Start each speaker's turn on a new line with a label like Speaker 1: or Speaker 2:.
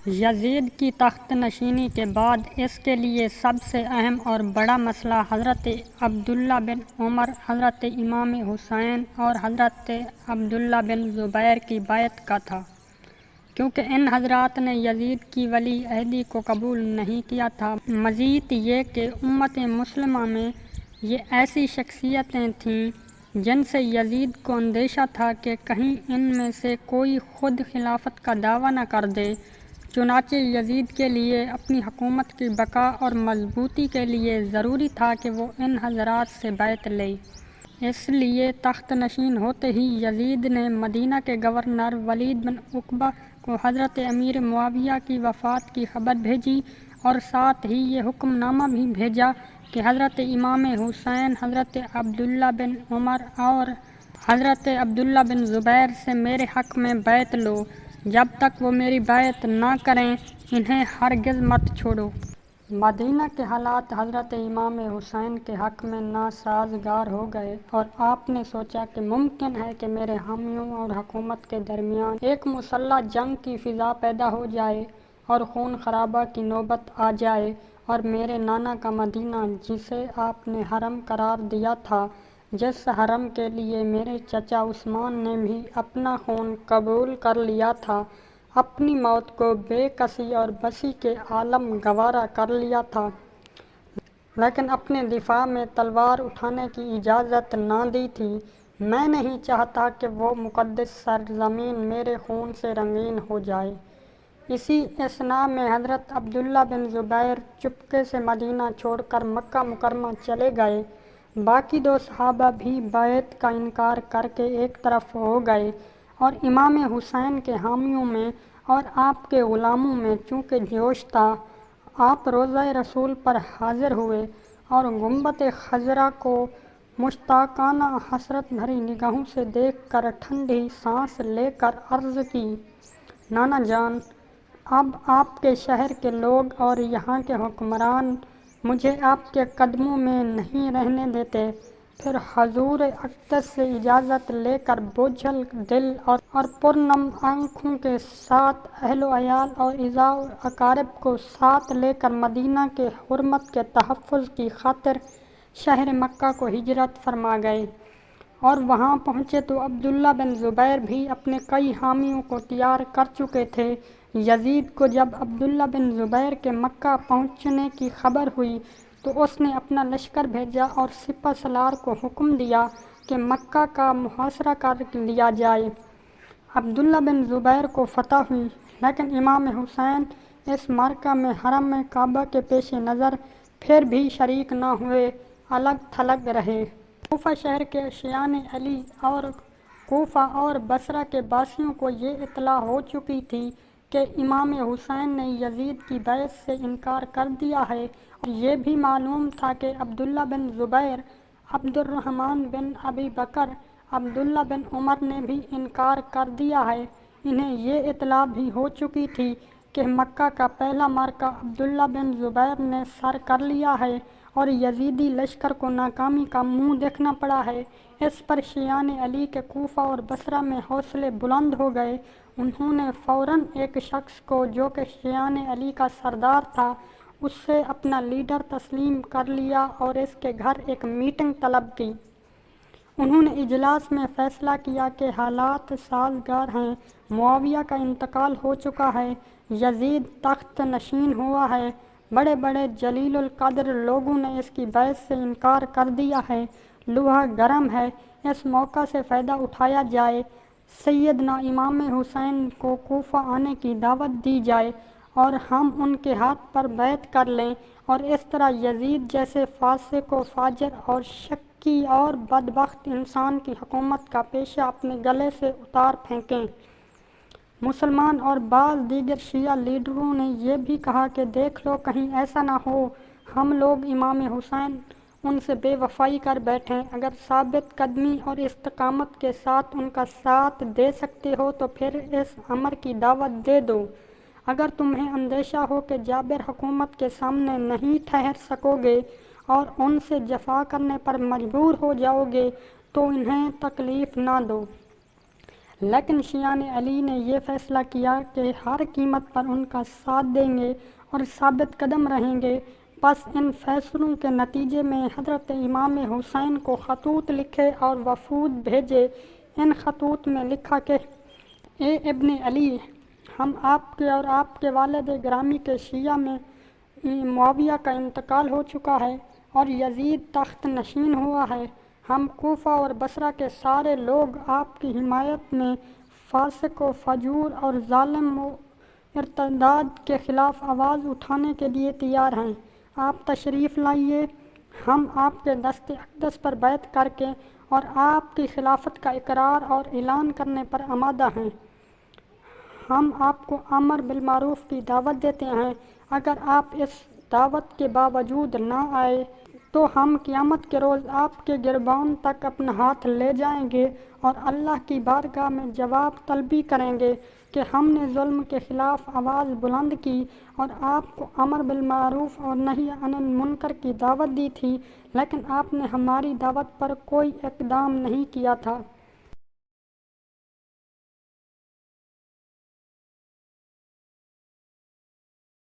Speaker 1: یزید کی تخت نشینی کے بعد اس کے لیے سب سے اہم اور بڑا مسئلہ حضرت عبداللہ بن عمر، حضرت امام حسین اور حضرت عبداللہ بن زبیر کی بیعت کا تھا، کیونکہ ان حضرات نے یزید کی ولی عہدی کو قبول نہیں کیا تھا۔ مزید یہ کہ امت مسلمہ میں یہ ایسی شخصیتیں تھیں جن سے یزید کو اندیشہ تھا کہ کہیں ان میں سے کوئی خود خلافت کا دعویٰ نہ کر دے۔ چنانچہ یزید کے لیے اپنی حکومت کی بقا اور مضبوطی کے لیے ضروری تھا کہ وہ ان حضرات سے بیعت لے۔ اس لیے تخت نشین ہوتے ہی یزید نے مدینہ کے گورنر ولید بن عقبہ کو حضرت امیر معاویہ کی وفات کی خبر بھیجی اور ساتھ ہی یہ حکم نامہ بھی بھیجا کہ حضرت امام حسین، حضرت عبداللہ بن عمر اور حضرت عبداللہ بن زبیر سے میرے حق میں بیعت لو۔ جب تک وہ میری بیعت نہ کریں انہیں ہرگز مت چھوڑو۔ مدینہ کے حالات حضرت امام حسین کے حق میں ناسازگار ہو گئے اور آپ نے سوچا کہ ممکن ہے کہ میرے حامیوں اور حکومت کے درمیان ایک مسلح جنگ کی فضا پیدا ہو جائے اور خون خرابہ کی نوبت آ جائے اور میرے نانا کا مدینہ، جسے آپ نے حرم قرار دیا تھا، جس حرم کے لیے میرے چچا عثمان نے بھی اپنا خون قبول کر لیا تھا، اپنی موت کو بے کسی اور بسی کے عالم گوارا کر لیا تھا، لیکن اپنے دفاع میں تلوار اٹھانے کی اجازت نہ دی تھی۔ میں نہیں چاہتا کہ وہ مقدس سرزمین میرے خون سے رنگین ہو جائے۔ اسی اثناء میں حضرت عبداللہ بن زبیر چپکے سے مدینہ چھوڑ کر مکہ مکرمہ چلے گئے۔ باقی دو صحابہ بھی بیعت کا انکار کر کے ایک طرف ہو گئے اور امام حسین کے حامیوں میں اور آپ کے غلاموں میں چونکہ جوش تھا، آپ روضہ رسول پر حاضر ہوئے اور گنبد خضرا کو مشتاقانہ حسرت بھری نگاہوں سے دیکھ کر ٹھنڈی سانس لے کر عرض کی، نانا جان، اب آپ کے شہر کے لوگ اور یہاں کے حکمران مجھے آپ کے قدموں میں نہیں رہنے دیتے، پھر حضور اقدس سے اجازت لے کر بوجھل دل اور پرنم آنکھوں کے ساتھ اہل و عیال اور اعزاء و اقارب کو ساتھ لے کر مدینہ کے حرمت کے تحفظ کی خاطر شہر مکہ کو ہجرت فرما گئے، اور وہاں پہنچے تو عبداللہ بن زبیر بھی اپنے کئی حامیوں کو تیار کر چکے تھے۔ یزید کو جب عبداللہ بن زبیر کے مکہ پہنچنے کی خبر ہوئی تو اس نے اپنا لشکر بھیجا اور سپہ سالار کو حکم دیا کہ مکہ کا محاصرہ کر لیا جائے۔ عبداللہ بن زبیر کو فتح ہوئی، لیکن امام حسین اس معرکہ میں حرم کعبہ کے پیش نظر پھر بھی شریک نہ ہوئے، الگ تھلگ رہے۔ کوفہ شہر کے شیعان علی اور کوفہ اور بصرہ کے باسیوں کو یہ اطلاع ہو چکی تھی کہ امام حسین نے یزید کی بیعت سے انکار کر دیا ہے، اور یہ بھی معلوم تھا کہ عبداللہ بن زبیر، عبد الرحمن بن ابی بکر، عبداللہ بن عمر نے بھی انکار کر دیا ہے۔ انہیں یہ اطلاع بھی ہو چکی تھی کہ مکہ کا پہلا معرکہ عبداللہ بن زبیر نے سر کر لیا ہے اور یزیدی لشکر کو ناکامی کا منہ دیکھنا پڑا ہے۔ اس پر شیعان علی کے کوفہ اور بصرہ میں حوصلے بلند ہو گئے۔ انہوں نے فوراً ایک شخص کو جو کہ شیعان علی کا سردار تھا، اس سے اپنا لیڈر تسلیم کر لیا اور اس کے گھر ایک میٹنگ طلب کی۔ انہوں نے اجلاس میں فیصلہ کیا کہ حالات سازگار ہیں، معاویہ کا انتقال ہو چکا ہے، یزید تخت نشین ہوا ہے، بڑے بڑے جلیل القدر لوگوں نے اس کی بیعت سے انکار کر دیا ہے، لوہا گرم ہے، اس موقع سے فائدہ اٹھایا جائے، سیدنا امام حسین کو کوفہ آنے کی دعوت دی جائے اور ہم ان کے ہاتھ پر بیعت کر لیں اور اس طرح یزید جیسے فاسق و فاجر اور شکی اور بدبخت انسان کی حکومت کا پیشہ اپنے گلے سے اتار پھینکیں۔ مسلمان اور بعض دیگر شیعہ لیڈروں نے یہ بھی کہا کہ دیکھ لو کہیں ایسا نہ ہو ہم لوگ امام حسین ان سے بے وفائی کر بیٹھیں، اگر ثابت قدمی اور استقامت کے ساتھ ان کا ساتھ دے سکتے ہو تو پھر اس امر کی دعوت دے دو، اگر تمہیں اندیشہ ہو کہ جابر حکومت کے سامنے نہیں ٹھہر سکو گے اور ان سے جفا کرنے پر مجبور ہو جاؤ گے تو انہیں تکلیف نہ دو، لیکن شیعان علی نے یہ فیصلہ کیا کہ ہر قیمت پر ان کا ساتھ دیں گے اور ثابت قدم رہیں گے۔ پس ان فیصلوں کے نتیجے میں حضرت امام حسین کو خطوط لکھے اور وفود بھیجے۔ ان خطوط میں لکھا کہ اے ابن علی، ہم آپ کے اور آپ کے والد گرامی کے شیعہ میں معاویہ کا انتقال ہو چکا ہے اور یزید تخت نشین ہوا ہے۔ ہم کوفہ اور بصرہ کے سارے لوگ آپ کی حمایت میں فاسق و فجور اور ظالم و ارتداد کے خلاف آواز اٹھانے کے لیے تیار ہیں۔ آپ تشریف لائیے، ہم آپ کے دست اقدس پر بیعت کر کے اور آپ کی خلافت کا اقرار اور اعلان کرنے پر آمادہ ہیں۔ ہم آپ کو امر بالمعروف کی دعوت دیتے ہیں۔ اگر آپ اس دعوت کے باوجود نہ آئے تو ہم قیامت کے روز آپ کے گربان تک اپنا ہاتھ لے جائیں گے اور اللہ کی بارگاہ میں جواب طلبی کریں گے کہ ہم نے ظلم کے خلاف آواز بلند کی اور آپ کو امر بالمعروف اور نہی عن المنکر کی دعوت دی تھی، لیکن آپ نے ہماری دعوت پر کوئی اقدام نہیں کیا تھا۔